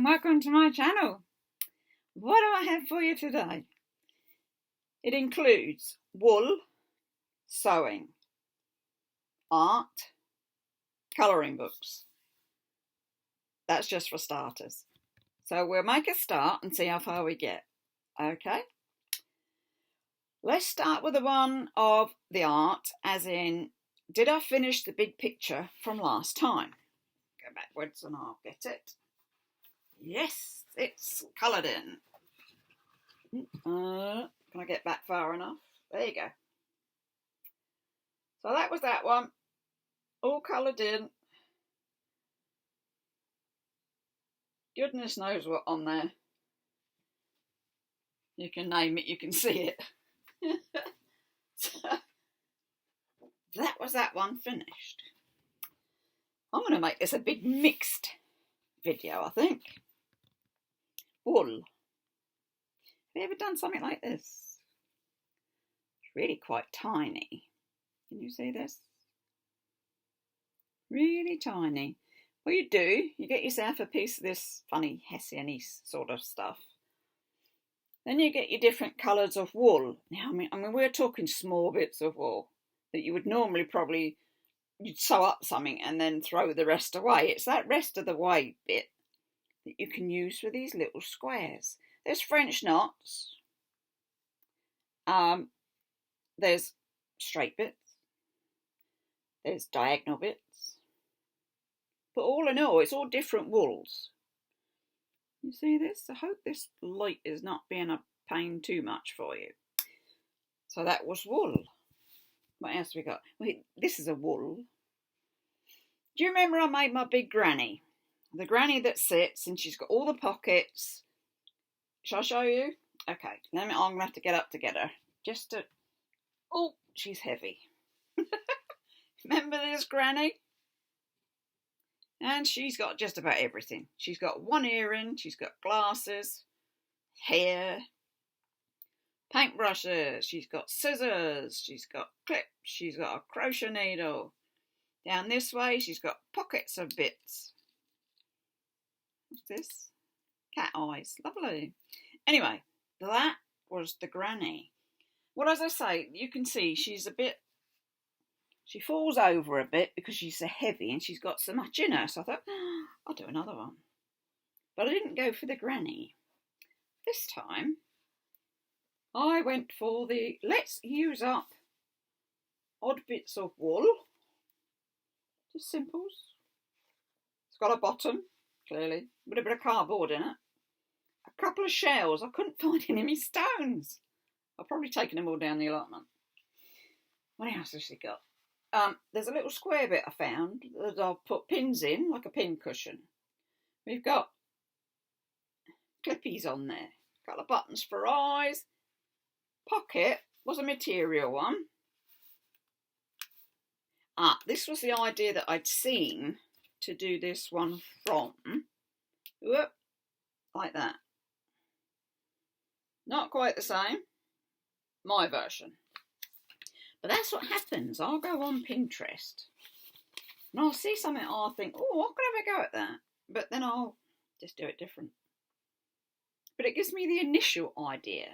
and welcome to my channel. What do I have for you today? It includes wool, sewing, art, colouring books. That's just for starters. So we'll make a start and see how far we get. Okay? Let's start with the one of the art, as in, did I finish the big picture from last time? Go backwards and I'll get it. Yes, it's coloured in. Can I get back far enough? There you go. So that was that one. All coloured in. Goodness knows what on there. You can name it, you can see it. So, that was that one finished. I'm going to make this a big mixed video, I think. Wool. Have you ever done something like this? It's really quite tiny. Can you see this? Really tiny. What you do, you get yourself a piece of this funny hessian-y sort of stuff. Then you get your different colours of wool. Now, I mean, we're talking small bits of wool that you would normally probably, you'd sew up something and then throw the rest away. It's that rest of the way bit that you can use for these little squares. There's French knots. There's straight bits. There's diagonal bits. But all in all, it's all different wools. You see this? I hope this light is not being a pain too much for you. So that was wool. What else we got? Wait, this is a wool. Do you remember I made my big granny? The granny that sits and she's got all the pockets. Shall I show you? Okay, I'm going to have to get up to get her. Just to... Oh, she's heavy. Remember this granny? And she's got just about everything. She's got one earring, she's got glasses, hair, paintbrushes, she's got scissors, she's got clips, she's got a crochet needle. Down this way, she's got pockets of bits. What's this? Cat eyes. Lovely. Anyway, that was the granny. Well, as I say, you can see she's a bit... She falls over a bit because she's so heavy and she's got so much in her. So I thought, I'll do another one. But I didn't go for the granny. This time, I went for the let's use up odd bits of wool. Just simples. It's got a bottom, clearly, with a bit of cardboard in it. A couple of shells. I couldn't find any of my stones. I've probably taken them all down the allotment. What else has she got? There's a little square bit I found that I'll put pins in, like a pin cushion. We've got clippies on there. A couple of buttons for eyes. Pocket was a material one. This was the idea that I'd seen to do this one from. Whoop, like that. Not quite the same. My version. But that's what happens. I'll go on Pinterest and I'll see something and I'll think, oh, I could have a go at that. But then I'll just do it different. But it gives me the initial idea.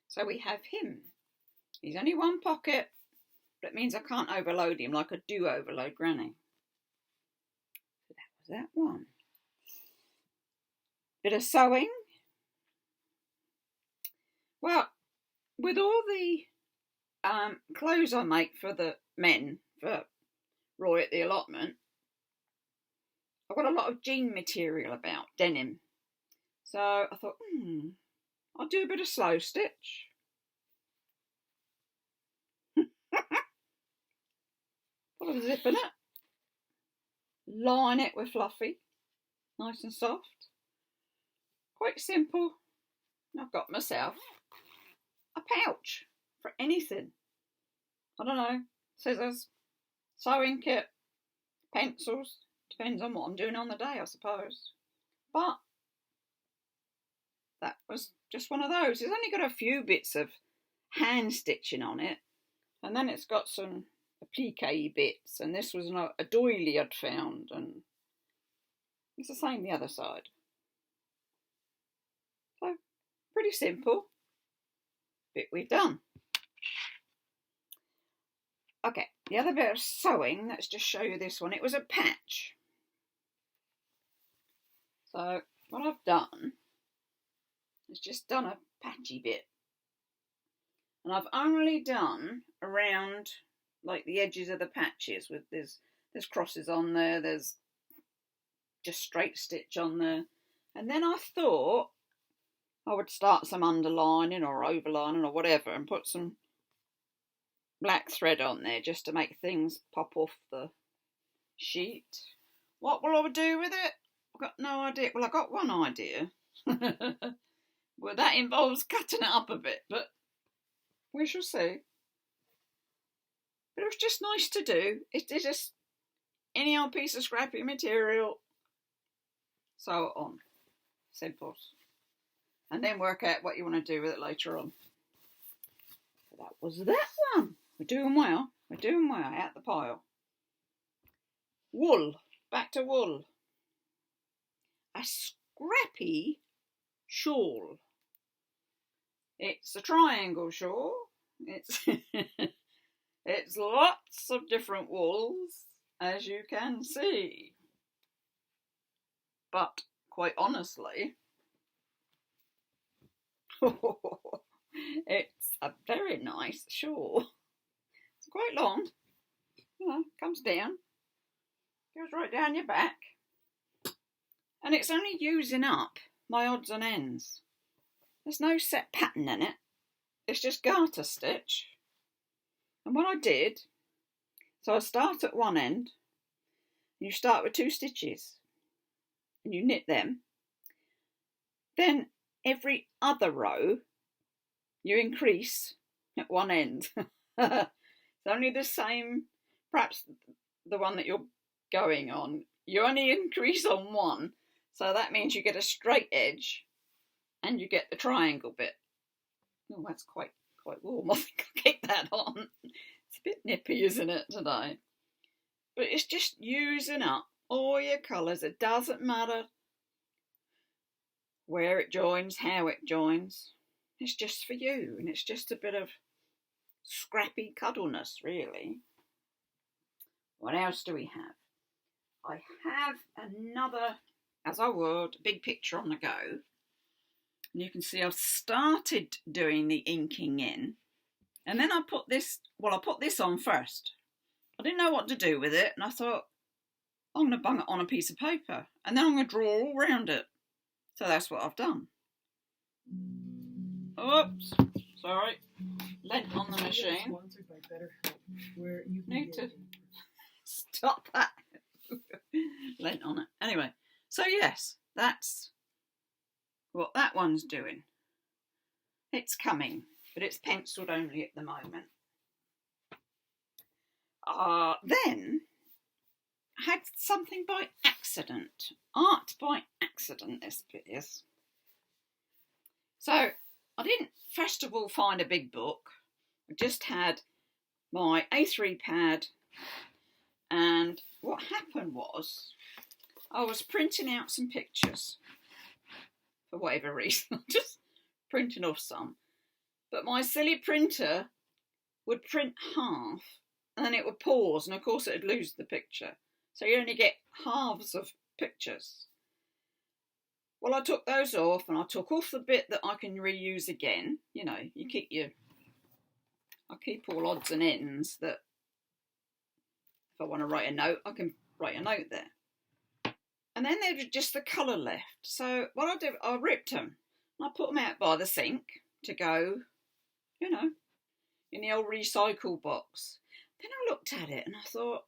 So we have him. He's only one pocket, but it means I can't overload him like I do overload Granny. So that was that one. Bit of sewing. Well, with all the clothes I make for the men, for Roy at the allotment, I've got a lot of jean material about, denim. So I thought, I'll do a bit of slow stitch. Put a zip in it. Line it with fluffy. Nice and soft. Quite simple. I've got myself a pouch for anything. I don't know, scissors, sewing kit, pencils, depends on what I'm doing on the day, I suppose. But that was just one of those. It's only got a few bits of hand stitching on it, and then it's got some applique bits, and this was a doily I'd found, and it's the same the other side. pretty simple bit we've done. Okay, the other bit of sewing, let's just show you this one. It was a patch. So what I've done is just done a patchy bit. And I've only done around like the edges of the patches with there's crosses on there, there's just straight stitch on there. And then I thought I would start some underlining or overlining or whatever and put some black thread on there just to make things pop off the sheet. What will I do with it? I've got no idea. Well, I've got one idea. Well, that involves cutting it up a bit, but we shall see. But it was just nice to do. It's just any old piece of scrappy material, sew it on. Simple. And then work out what you want to do with it later on. So that was that one. We're doing well. We're doing well out the pile. Wool. Back to wool. A scrappy shawl. It's a triangle shawl. It's it's lots of different wools, as you can see. But quite honestly, it's a very nice shawl. It's quite long. You know, comes down, goes right down your back, and it's only using up my odds and ends. There's no set pattern in it. It's just garter stitch. And what I did, so I start at one end, and you start with 2 stitches, and you knit them. Then every other row, you increase at one end. It's only the same, perhaps the one that you're going on. You only increase on one, so that means you get a straight edge, and you get the triangle bit. Oh, that's quite warm. I think I'll keep that on. It's a bit nippy, isn't it, today? But it's just using up all your colours. It doesn't matter where it joins, how it joins. It's just for you, and it's just a bit of scrappy cuddleness, really. What else do we have? I have another, as I would, big picture on the go. And you can see I've started doing the inking in. And then I put this on first. I didn't know what to do with it, and I thought, I'm going to bung it on a piece of paper, and then I'm going to draw all round it. So that's what I've done. Oops, sorry. Lent on the machine. Need to stop that. Lent on it. Anyway, so yes, that's what that one's doing. It's coming, but it's penciled only at the moment. Then I had something by accident. Art by accident, this bit is. So I didn't first of all find a big book. I just had my A3 pad, and what happened was I was printing out some pictures for whatever reason. Just printing off some. But my silly printer would print half, and then it would pause, and of course it would lose the picture. So you only get halves of pictures. Well, I took those off, and I took off the bit that I can reuse again. You know, I keep all odds and ends that if I want to write a note, I can write a note there. And then there was just the colour left. So what I did, I ripped them, and I put them out by the sink to go, you know, in the old recycle box. Then I looked at it and I thought,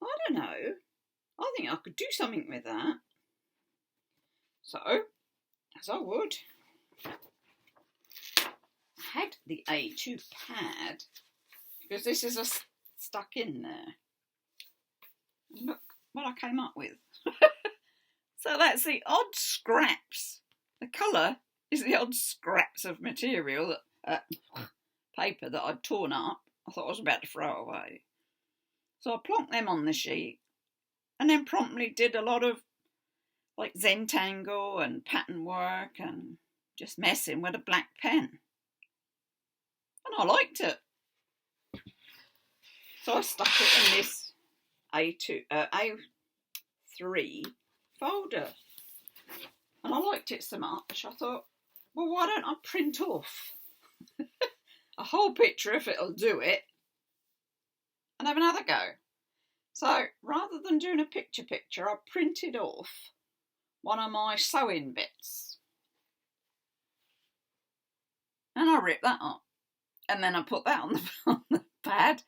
I don't know, I think I could do something with that. So, as I would, I had the A2 pad, because this is stuck in there. And look what I came up with. So that's the odd scraps. The colour is the odd scraps of material, paper that I'd torn up. I thought I was about to throw away. So I plonked them on the sheet, and then promptly did a lot of like Zentangle and pattern work and just messing with a black pen. And I liked it. So I stuck it in this A3 folder. And I liked it so much, I thought, well, why don't I print off a whole picture if it'll do it and have another go. So rather than doing a picture, I printed off one of my sewing bits. And I ripped that up. And then I put that on the pad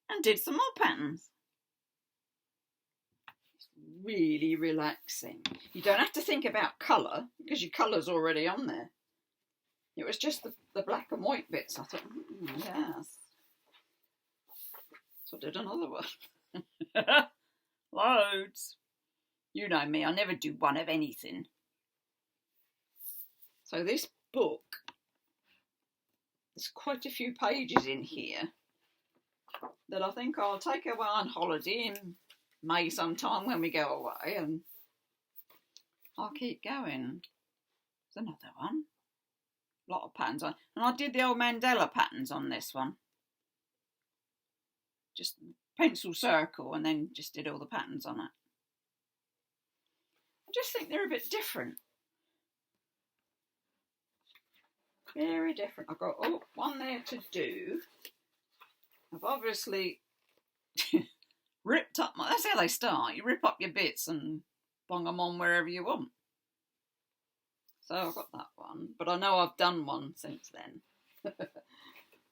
and did some more patterns. It's really relaxing. You don't have to think about colour because your colour's already on there. It was just the black and white bits. I thought, yes. So I did another one. Loads. You know me, I never do one of anything. So this book, there's quite a few pages in here that I think I'll take away on holiday in May sometime when we go away, and I'll keep going. There's another one. A lot of patterns on. And I did the old Mandela patterns on this one. Just pencil circle and then just did all the patterns on it. I just think they're a bit different. Very different. I've got one there to do. I've obviously ripped up my... That's how they start. You rip up your bits and bung them on wherever you want. So I've got that one. But I know I've done one since then.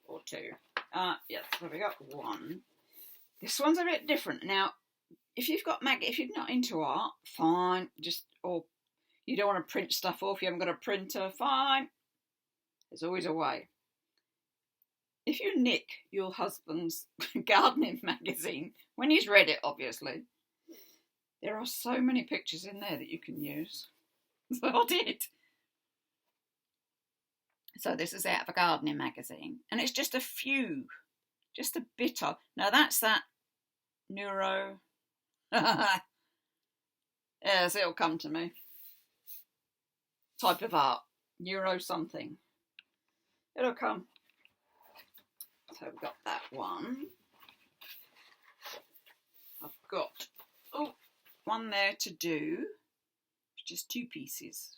Or two. Yes, so we got one. This one's a bit different. Now, if you've got if you're not into art, fine. Or you don't want to print stuff off, you haven't got a printer, fine. There's always a way. If you nick your husband's gardening magazine, when he's read it, obviously, there are so many pictures in there that you can use. So I did. So this is out of a gardening magazine. And it's just a few, just a bit of. Now that's that neuro. Yes, it'll come to me. Type of art. Neuro something. It'll come. So we've got that one. I've got one there to do. Just two pieces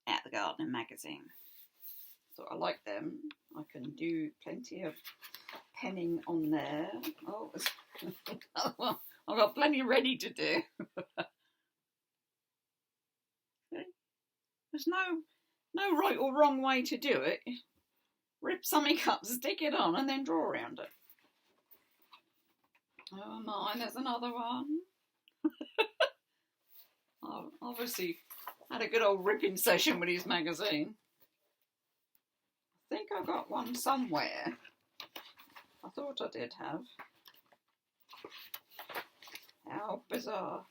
out the gardening magazine. So I like them. I can do plenty of penning on there. Oh, well, I've got plenty ready to do. There's no right or wrong way to do it. Rip something up, stick it on, and then draw around it. Oh my, there's another one. I've obviously had a good old ripping session with his magazine. I think I got one somewhere. I thought I did have. How bizarre.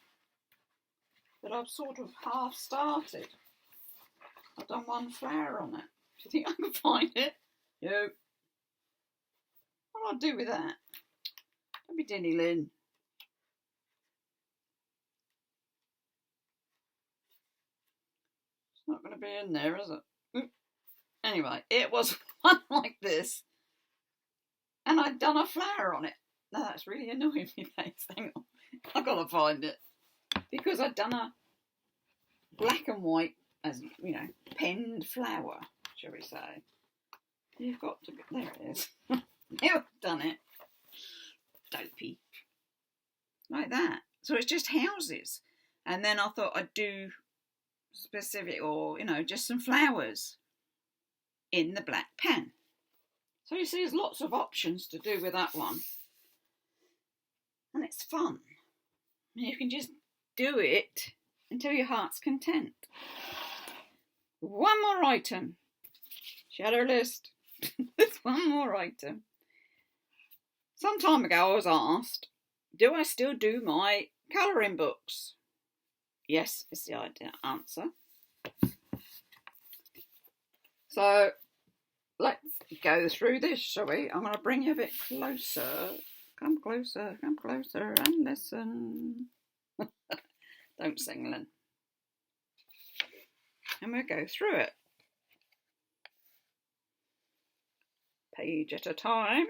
But I've sort of half started. I've done one flower on it. Do you think I can find it? Nope. What do I do with that? Don't be Denny Lynn. It's not going to be in there, is it? Anyway, it was one like this. And I'd done a flower on it. Now that's really annoying me, thanks. Hang on. I've got to find it. Because I'd done a black and white, as you know, penned flower, shall we say. You've got to be, there it is. You've done it. Dopey. Like that. So it's just houses. And then I thought I'd do specific, or, you know, just some flowers in the black pen. So you see there's lots of options to do with that one. And it's fun. You can just do it until your heart's content. One more item. Shadow list. There's one more item. Some time ago I was asked, do I still do my colouring books? Yes, is the answer. So let's go through this, shall we? I'm going to bring you a bit closer. Come closer and listen. Don't sing, Lynn. And we'll go through it. page at a time.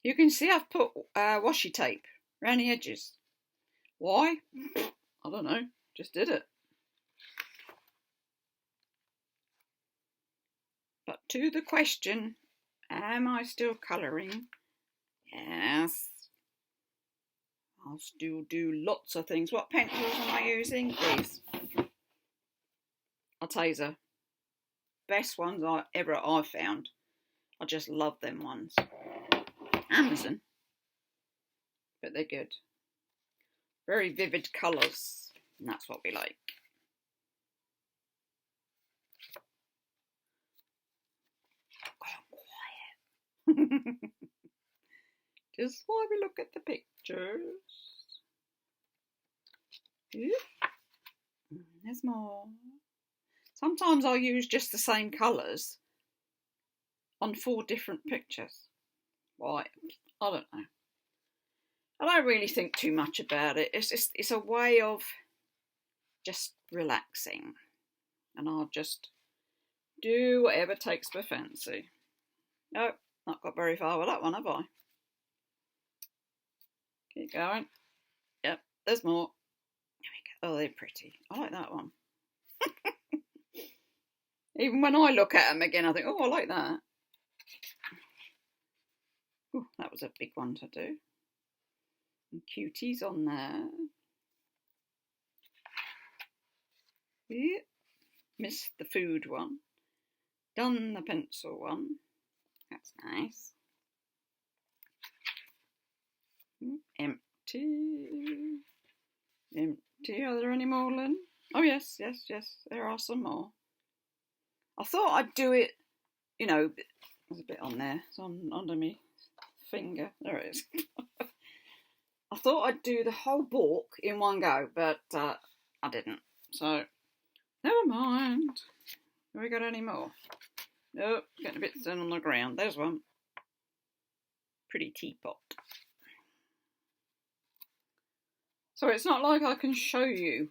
You can see I've put washi tape around the edges. Why? I don't know, just did it. But to the question, am I still colouring? Yes. I'll still do lots of things. What pencils am I using? These. Arteza. Best ones I've found. I just love them ones. Amazon. But they're good. Very vivid colours. And that's what we like. Quiet. Just while we look at the pictures. There's more. Sometimes I'll use just the same colours on 4 different pictures. Why? I don't know. I don't really think too much about it. It's a way of just relaxing. And I'll just do whatever takes my fancy. Nope, not got very far with that one, have I? Keep going. Yep, there's more. There we go. Oh, they're pretty. I like that one. Even when I look at them again, I think, oh, I like that. Ooh, that was a big one to do. And cuties on there. Yeah. Missed the food one. Done the pencil one. That's nice. Empty. Empty. Are there any more, Lynn? Oh, yes, yes, yes. There are some more. I thought I'd do it, you know, there's a bit on there. It's under my finger. There it is. I thought I'd do the whole book in one go, but I didn't. So, never mind. Have we got any more? Nope, getting a bit down on the ground. There's one. Pretty teapot. So it's not like I can show you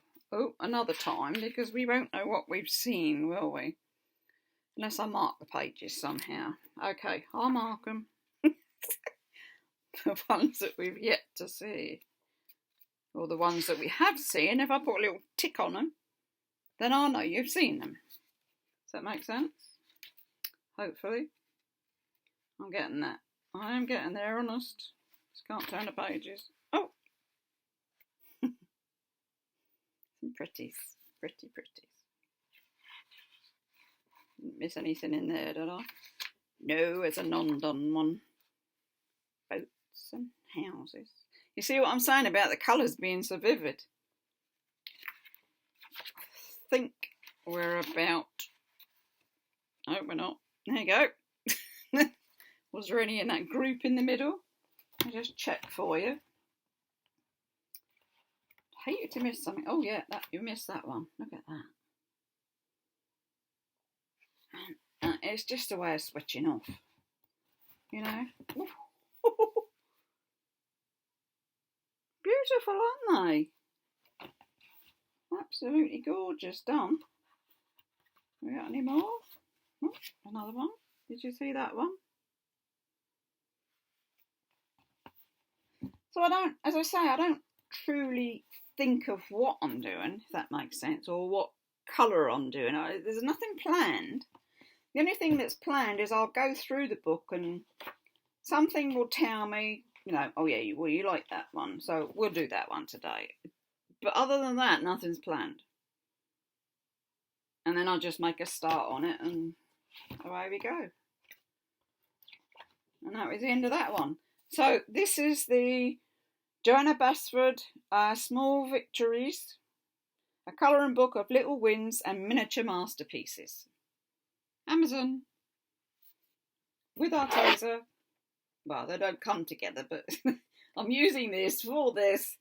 another time, because we won't know what we've seen, will we? Unless I mark the pages somehow. Okay, I'll mark them. The ones that we've yet to see. Or the ones that we have seen. If I put a little tick on them, then I'll know you've seen them. Does that make sense? Hopefully. I'm getting that. I am getting there, honest. Just can't turn the pages. Oh! Some pretties. Pretty pretties. Didn't miss anything in there, did I? No, it's a non-done one. Boats and houses. You see what I'm saying about the colours being so vivid? I think we're about... Oh, we're not. There you go. Was there any in that group in the middle? I'll just check for you. I hate you to miss something. Oh yeah, you missed that one. Look at that. It's just a way of switching off, you know. Beautiful, aren't they? Absolutely gorgeous. Done. We got any more? Oh, another one. Did you see that one? So as I say, I don't truly think of what I'm doing, if that makes sense, or what colour I'm doing. There's nothing planned. The only thing that's planned is I'll go through the book and something will tell me, you know, oh yeah, you like that one, so we'll do that one today. But other than that, nothing's planned. And then I'll just make a start on it and away we go. And that was the end of that one. So this is the Joanna Basford Small Victories, a colouring book of little wins and miniature masterpieces. Amazon. With Arteza. Well, they don't come together, but I'm using this for this.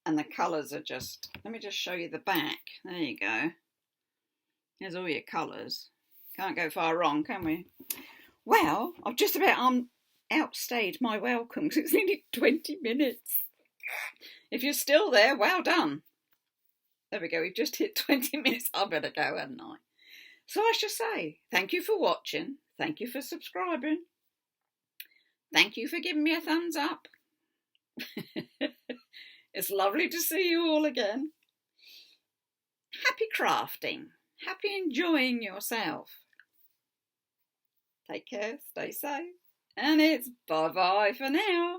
And the colours are just... Let me just show you the back. There you go. There's all your colours. Can't go far wrong, can we? Well, I've just about outstayed my welcome because it's nearly 20 minutes. If you're still there, well done. There we go. We've just hit 20 minutes. I better go, hadn't I? So I shall say thank you for watching, thank you for subscribing, thank you for giving me a thumbs up. It's lovely to see you all again. Happy crafting, happy enjoying yourself. Take care, stay safe, and it's bye-bye for now.